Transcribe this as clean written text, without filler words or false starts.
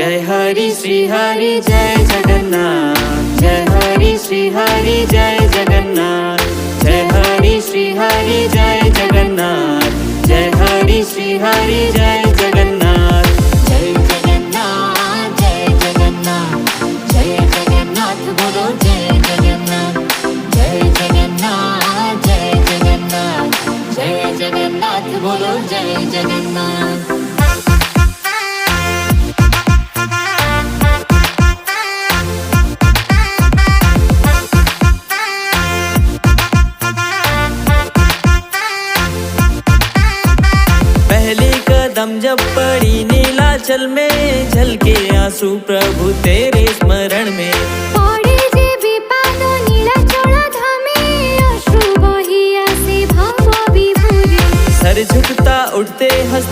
जय हरि श्री हरि जय जगन्नाथ, जय हरि श्री हरि जय जगन्नाथ, जय हरि श्री हरि जय जगन्नाथ, जय हरि श्री हरि जय जगन्नाथ। जय जगन्नाथ जय जगन्नाथ, जय जगन्नाथ बोलो जय जगन्नाथ, जय जगन्नाथ जय जगन्नाथ, जय जगन्नाथ बोलो जय जगन्नाथ। पहले कदम जब पड़ी नीलाचल में, झलके आंसू प्रभु तेरे स्मरण में। पड़े जे विपाद नीलाचल धामे, अश्रु बही आसे भाव विभोरे। सर झुकता उठते हंसते